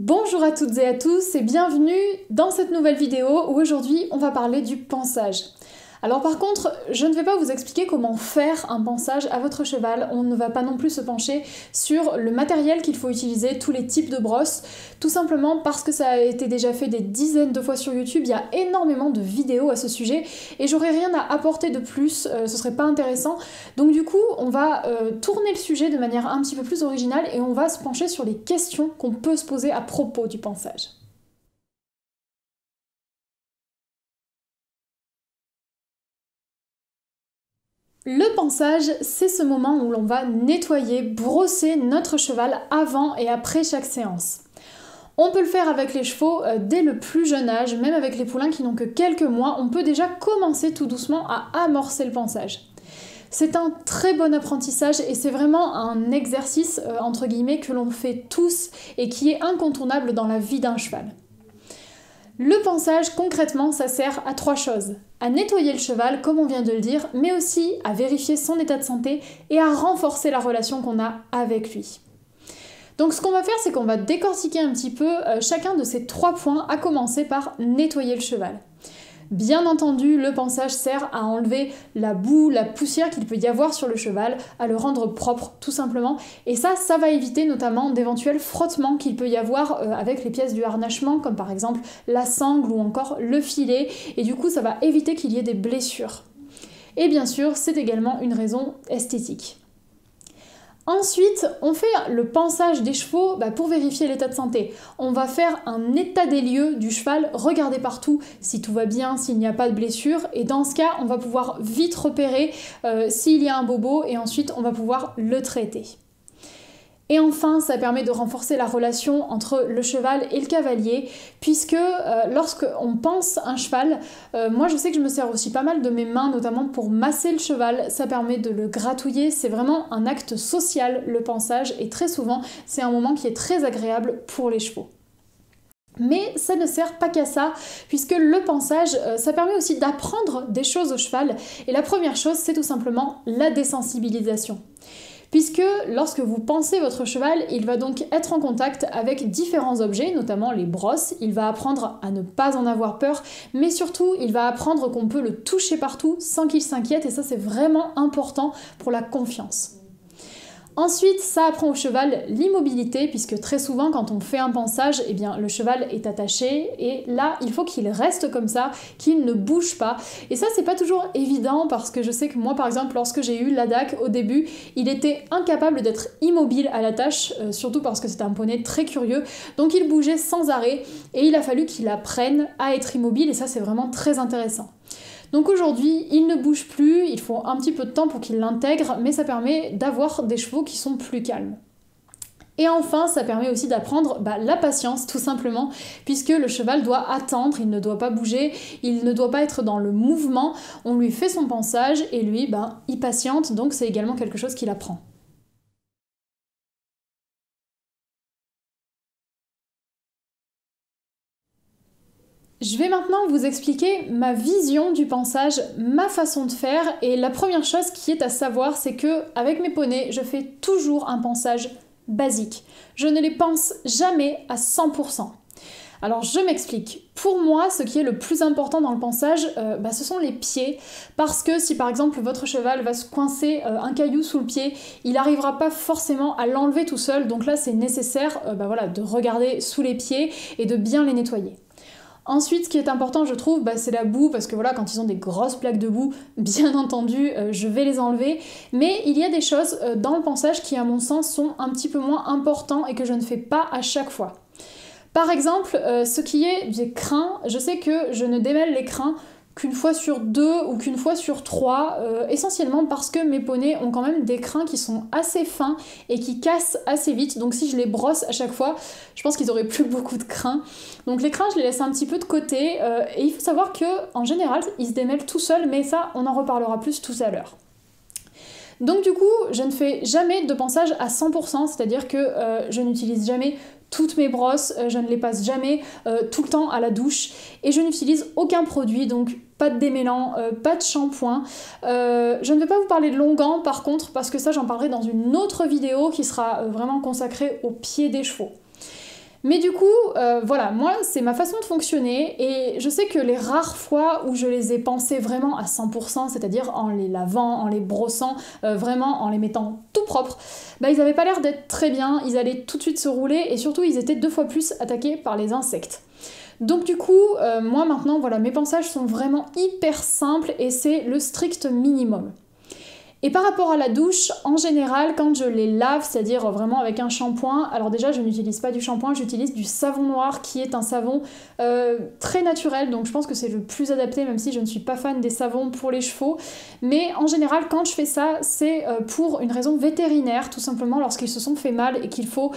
Bonjour à toutes et à tous et bienvenue dans cette nouvelle vidéo où aujourd'hui on va parler du pansage. Alors par contre, je ne vais pas vous expliquer comment faire un pansage à votre cheval, on ne va pas non plus se pencher sur le matériel qu'il faut utiliser, tous les types de brosses, tout simplement parce que ça a été déjà fait des dizaines de fois sur YouTube, il y a énormément de vidéos à ce sujet et j'aurais rien à apporter de plus, ce serait pas intéressant. Donc du coup, on va tourner le sujet de manière un petit peu plus originale et on va se pencher sur les questions qu'on peut se poser à propos du pansage. Le pansage, c'est ce moment où l'on va nettoyer, brosser notre cheval avant et après chaque séance. On peut le faire avec les chevaux dès le plus jeune âge, même avec les poulains qui n'ont que quelques mois, on peut déjà commencer tout doucement à amorcer le pansage. C'est un très bon apprentissage et c'est vraiment un exercice entre guillemets que l'on fait tous et qui est incontournable dans la vie d'un cheval. Le pansage, concrètement, ça sert à trois choses. À nettoyer le cheval, comme on vient de le dire, mais aussi à vérifier son état de santé et à renforcer la relation qu'on a avec lui. Donc ce qu'on va faire, c'est qu'on va décortiquer un petit peu chacun de ces trois points, à commencer par nettoyer le cheval. Bien entendu, le pansage sert à enlever la boue, la poussière qu'il peut y avoir sur le cheval, à le rendre propre tout simplement. Et ça va éviter notamment d'éventuels frottements qu'il peut y avoir avec les pièces du harnachement, comme par exemple la sangle ou encore le filet. Et du coup, ça va éviter qu'il y ait des blessures. Et bien sûr, c'est également une raison esthétique. Ensuite, on fait le pansage des chevaux pour vérifier l'état de santé. On va faire un état des lieux du cheval, regarder partout si tout va bien, s'il n'y a pas de blessure. Et dans ce cas, on va pouvoir vite repérer s'il y a un bobo et ensuite on va pouvoir le traiter. Et enfin, ça permet de renforcer la relation entre le cheval et le cavalier, puisque lorsqu'on panse un cheval, moi je sais que je me sers aussi pas mal de mes mains, notamment pour masser le cheval, ça permet de le gratouiller, c'est vraiment un acte social le pansage, et très souvent c'est un moment qui est très agréable pour les chevaux. Mais ça ne sert pas qu'à ça, puisque le pansage, ça permet aussi d'apprendre des choses au cheval, et la première chose c'est tout simplement la désensibilisation. Puisque lorsque vous pansez votre cheval, il va donc être en contact avec différents objets, notamment les brosses, il va apprendre à ne pas en avoir peur, mais surtout il va apprendre qu'on peut le toucher partout sans qu'il s'inquiète, et ça c'est vraiment important pour la confiance. Ensuite, ça apprend au cheval l'immobilité, puisque très souvent quand on fait un pansage, eh bien, le cheval est attaché et là il faut qu'il reste comme ça, qu'il ne bouge pas. Et ça c'est pas toujours évident parce que je sais que moi par exemple lorsque j'ai eu l'Adac au début, il était incapable d'être immobile à la tâche, surtout parce que c'était un poney très curieux, donc il bougeait sans arrêt et il a fallu qu'il apprenne à être immobile et ça c'est vraiment très intéressant. Donc aujourd'hui, il ne bouge plus, il faut un petit peu de temps pour qu'il l'intègre, mais ça permet d'avoir des chevaux qui sont plus calmes. Et enfin, ça permet aussi d'apprendre la patience, tout simplement, puisque le cheval doit attendre, il ne doit pas bouger, il ne doit pas être dans le mouvement, on lui fait son pansage et lui, il patiente, donc c'est également quelque chose qu'il apprend. Je vais maintenant vous expliquer ma vision du pansage, ma façon de faire, et la première chose qui est à savoir, c'est que avec mes poneys, je fais toujours un pansage basique. Je ne les panse jamais à 100%. Alors je m'explique. Pour moi, ce qui est le plus important dans le pansage, ce sont les pieds, parce que si par exemple votre cheval va se coincer un caillou sous le pied, il n'arrivera pas forcément à l'enlever tout seul, donc là c'est nécessaire de regarder sous les pieds et de bien les nettoyer. Ensuite, ce qui est important, je trouve, c'est la boue, parce que voilà, quand ils ont des grosses plaques de boue, bien entendu, je vais les enlever. Mais il y a des choses dans le pansage qui, à mon sens, sont un petit peu moins importants et que je ne fais pas à chaque fois. Par exemple, ce qui est des crins, je sais que je ne démêle les crins qu'une fois sur 2 ou qu'une fois sur 3, essentiellement parce que mes poneys ont quand même des crins qui sont assez fins et qui cassent assez vite, donc si je les brosse à chaque fois, je pense qu'ils auraient plus beaucoup de crins. Donc les crins, je les laisse un petit peu de côté, et il faut savoir que en général, ils se démêlent tout seuls, mais ça, on en reparlera plus tout à l'heure. Donc du coup, je ne fais jamais de pansage à 100%, c'est-à-dire que je n'utilise jamais toutes mes brosses, je ne les passe jamais tout le temps à la douche et je n'utilise aucun produit, donc pas de démêlant, pas de shampoing. Je ne vais pas vous parler de longan par contre, parce que ça j'en parlerai dans une autre vidéo qui sera vraiment consacrée aux pieds des chevaux. Mais du coup, voilà, moi c'est ma façon de fonctionner et je sais que les rares fois où je les ai pensés vraiment à 100%, c'est-à-dire en les lavant, en les brossant, vraiment en les mettant tout propres, bah ils avaient pas l'air d'être très bien, ils allaient tout de suite se rouler et surtout ils étaient 2 fois plus attaqués par les insectes. Donc du coup, moi maintenant, voilà, mes ponçages sont vraiment hyper simples et c'est le strict minimum. Et par rapport à la douche, en général, quand je les lave, c'est-à-dire vraiment avec un shampoing, alors déjà je n'utilise pas du shampoing, j'utilise du savon noir qui est un savon très naturel, donc je pense que c'est le plus adapté, même si je ne suis pas fan des savons pour les chevaux. Mais en général, quand je fais ça, c'est pour une raison vétérinaire, tout simplement lorsqu'ils se sont fait mal et qu'il faut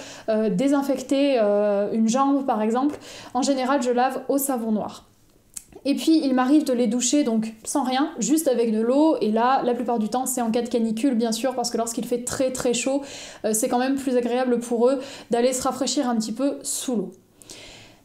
désinfecter une jambe par exemple. En général, je lave au savon noir. Et puis il m'arrive de les doucher donc sans rien, juste avec de l'eau, et là la plupart du temps c'est en cas de canicule bien sûr, parce que lorsqu'il fait très très chaud, c'est quand même plus agréable pour eux d'aller se rafraîchir un petit peu sous l'eau.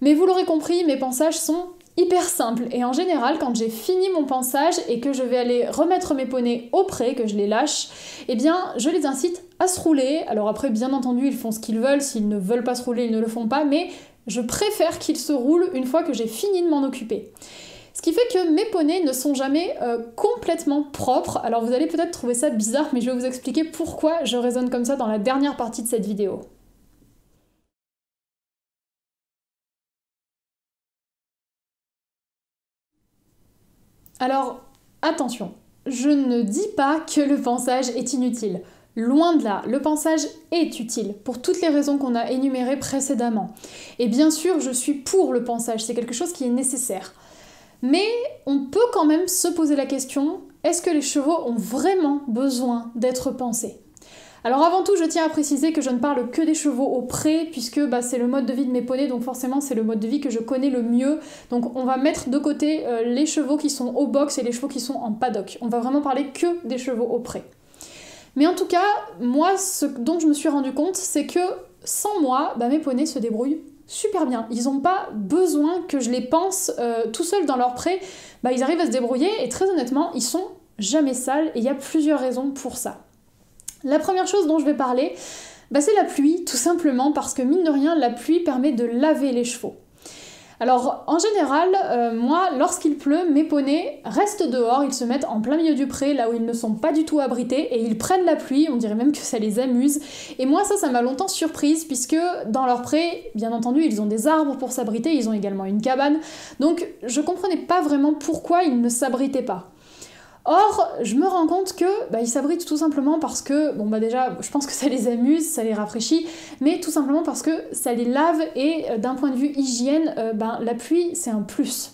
Mais vous l'aurez compris, mes ponçages sont hyper simples, et en général quand j'ai fini mon ponçage et que je vais aller remettre mes poneys au pré, que je les lâche, eh bien je les incite à se rouler. Alors après bien entendu ils font ce qu'ils veulent, s'ils ne veulent pas se rouler ils ne le font pas, mais je préfère qu'ils se roulent une fois que j'ai fini de m'en occuper. Ce qui fait que mes poneys ne sont jamais complètement propres. Alors vous allez peut-être trouver ça bizarre, mais je vais vous expliquer pourquoi je raisonne comme ça dans la dernière partie de cette vidéo. Alors, attention, je ne dis pas que le ponçage est inutile. Loin de là, le ponçage est utile, pour toutes les raisons qu'on a énumérées précédemment. Et bien sûr, je suis pour le ponçage, c'est quelque chose qui est nécessaire. Mais on peut quand même se poser la question, est-ce que les chevaux ont vraiment besoin d'être pansés? Alors avant tout, je tiens à préciser que je ne parle que des chevaux au pré, puisque c'est le mode de vie de mes poneys, donc forcément c'est le mode de vie que je connais le mieux. Donc on va mettre de côté les chevaux qui sont au box et les chevaux qui sont en paddock. On va vraiment parler que des chevaux au pré. Mais en tout cas, moi, ce dont je me suis rendu compte, c'est que sans moi, mes poneys se débrouillent super bien. Ils n'ont pas besoin que je les pense tout seuls dans leur pré. Ils arrivent à se débrouiller et très honnêtement, ils sont jamais sales et il y a plusieurs raisons pour ça. La première chose dont je vais parler, c'est la pluie, tout simplement parce que mine de rien, la pluie permet de laver les chevaux. Alors en général, moi, lorsqu'il pleut, mes poneys restent dehors, ils se mettent en plein milieu du pré, là où ils ne sont pas du tout abrités, et ils prennent la pluie, on dirait même que ça les amuse. Et moi ça m'a longtemps surprise, puisque dans leur pré, bien entendu, ils ont des arbres pour s'abriter, ils ont également une cabane, donc je comprenais pas vraiment pourquoi ils ne s'abritaient pas. Or, je me rends compte que ils s'abritent tout simplement parce que, déjà, je pense que ça les amuse, ça les rafraîchit, mais tout simplement parce que ça les lave et d'un point de vue hygiène, la pluie, c'est un plus.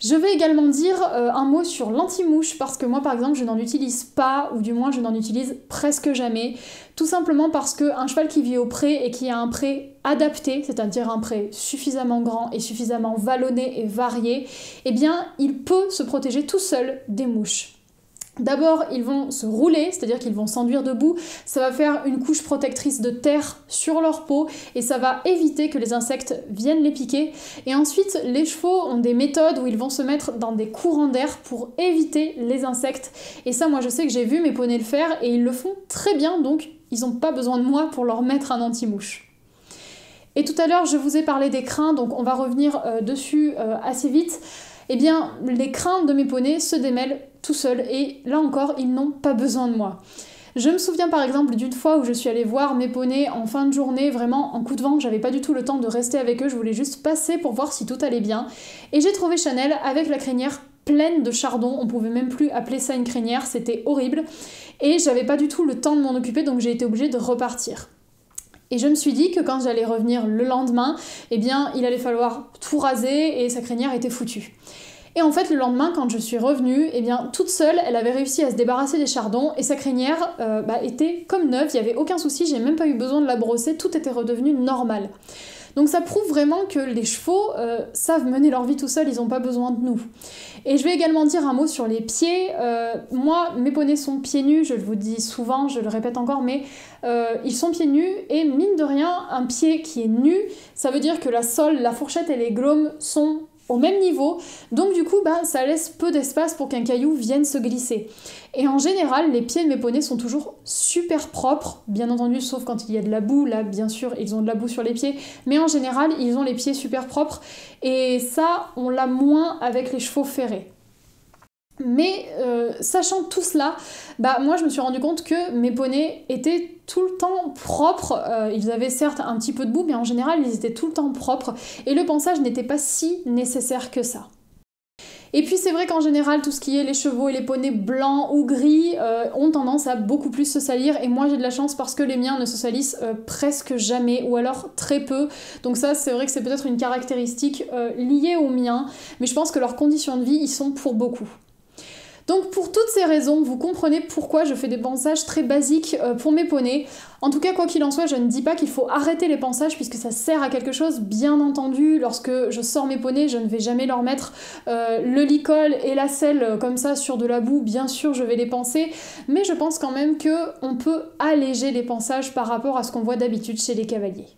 Je vais également dire un mot sur l'anti-mouche, parce que moi par exemple je n'en utilise pas, ou du moins je n'en utilise presque jamais, tout simplement parce qu'un cheval qui vit au pré et qui a un pré adapté, c'est-à-dire un pré suffisamment grand et suffisamment vallonné et varié, eh bien il peut se protéger tout seul des mouches. D'abord, ils vont se rouler, c'est-à-dire qu'ils vont s'enduire debout, ça va faire une couche protectrice de terre sur leur peau et ça va éviter que les insectes viennent les piquer. Et ensuite, les chevaux ont des méthodes où ils vont se mettre dans des courants d'air pour éviter les insectes. Et ça, moi je sais que j'ai vu mes poneys le faire et ils le font très bien, donc ils n'ont pas besoin de moi pour leur mettre un anti-mouche. Et tout à l'heure, je vous ai parlé des crins, donc on va revenir dessus assez vite. Eh bien, les crins de mes poneys se démêlent tout seuls et là encore, ils n'ont pas besoin de moi. Je me souviens par exemple d'une fois où je suis allée voir mes poneys en fin de journée, vraiment en coup de vent, j'avais pas du tout le temps de rester avec eux, je voulais juste passer pour voir si tout allait bien. Et j'ai trouvé Chanel avec la crinière pleine de chardon, on pouvait même plus appeler ça une crinière, c'était horrible. Et j'avais pas du tout le temps de m'en occuper, donc j'ai été obligée de repartir. Et je me suis dit que quand j'allais revenir le lendemain, eh bien, il allait falloir tout raser et sa crinière était foutue. Et en fait, le lendemain, quand je suis revenue, eh bien, toute seule, elle avait réussi à se débarrasser des chardons et sa crinière était comme neuve, il n'y avait aucun souci, j'ai même pas eu besoin de la brosser, tout était redevenu normal. Donc ça prouve vraiment que les chevaux savent mener leur vie tout seuls, ils n'ont pas besoin de nous. Et je vais également dire un mot sur les pieds. Moi, mes poneys sont pieds nus, je vous le dis souvent, je le répète encore, mais ils sont pieds nus et mine de rien, un pied qui est nu, ça veut dire que la sole, la fourchette et les glomes sont au même niveau, donc du coup ça laisse peu d'espace pour qu'un caillou vienne se glisser. Et en général, les pieds de mes poneys sont toujours super propres, bien entendu sauf quand il y a de la boue, là bien sûr ils ont de la boue sur les pieds, mais en général ils ont les pieds super propres, et ça on l'a moins avec les chevaux ferrés. Mais sachant tout cela, moi je me suis rendu compte que mes poneys étaient tout le temps propres. Ils avaient certes un petit peu de boue, mais en général ils étaient tout le temps propres, et le ponçage n'était pas si nécessaire que ça. Et puis c'est vrai qu'en général, tout ce qui est les chevaux et les poneys blancs ou gris ont tendance à beaucoup plus se salir, et moi j'ai de la chance parce que les miens ne se salissent presque jamais, ou alors très peu. Donc ça c'est vrai que c'est peut-être une caractéristique liée aux miens, mais je pense que leurs conditions de vie y sont pour beaucoup. Donc pour toutes ces raisons, vous comprenez pourquoi je fais des ponçages très basiques pour mes poneys. En tout cas, quoi qu'il en soit, je ne dis pas qu'il faut arrêter les ponçages puisque ça sert à quelque chose, bien entendu. Lorsque je sors mes poneys, je ne vais jamais leur mettre le licol et la selle comme ça sur de la boue. Bien sûr, je vais les poncer, mais je pense quand même qu'on peut alléger les ponçages par rapport à ce qu'on voit d'habitude chez les cavaliers.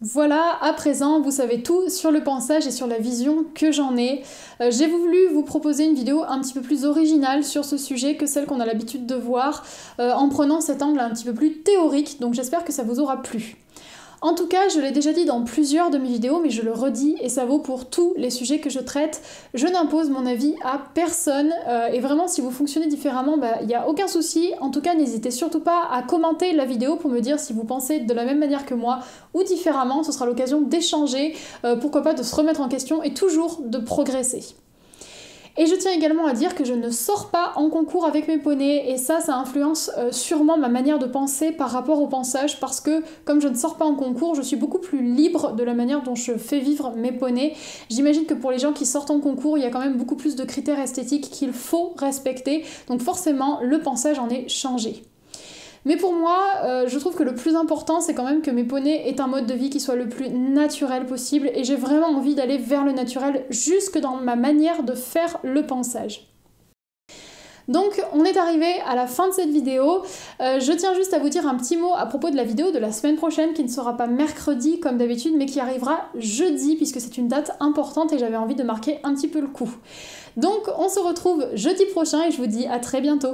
Voilà, à présent, vous savez tout sur le ponçage et sur la vision que j'en ai. J'ai voulu vous proposer une vidéo un petit peu plus originale sur ce sujet que celle qu'on a l'habitude de voir, en prenant cet angle un petit peu plus théorique, donc j'espère que ça vous aura plu. En tout cas, je l'ai déjà dit dans plusieurs de mes vidéos, mais je le redis, et ça vaut pour tous les sujets que je traite. Je n'impose mon avis à personne, et vraiment, si vous fonctionnez différemment, il n'y a aucun souci. En tout cas, n'hésitez surtout pas à commenter la vidéo pour me dire si vous pensez de la même manière que moi ou différemment. Ce sera l'occasion d'échanger, pourquoi pas de se remettre en question et toujours de progresser. Et je tiens également à dire que je ne sors pas en concours avec mes poneys, et ça influence sûrement ma manière de penser par rapport au ponçage, parce que comme je ne sors pas en concours, je suis beaucoup plus libre de la manière dont je fais vivre mes poneys. J'imagine que pour les gens qui sortent en concours, il y a quand même beaucoup plus de critères esthétiques qu'il faut respecter, donc forcément le ponçage en est changé. Mais pour moi, je trouve que le plus important, c'est quand même que mes poneys aient un mode de vie qui soit le plus naturel possible, et j'ai vraiment envie d'aller vers le naturel jusque dans ma manière de faire le ponçage. Donc on est arrivé à la fin de cette vidéo. Je tiens juste à vous dire un petit mot à propos de la vidéo de la semaine prochaine, qui ne sera pas mercredi comme d'habitude, mais qui arrivera jeudi, puisque c'est une date importante et j'avais envie de marquer un petit peu le coup. Donc on se retrouve jeudi prochain et je vous dis à très bientôt.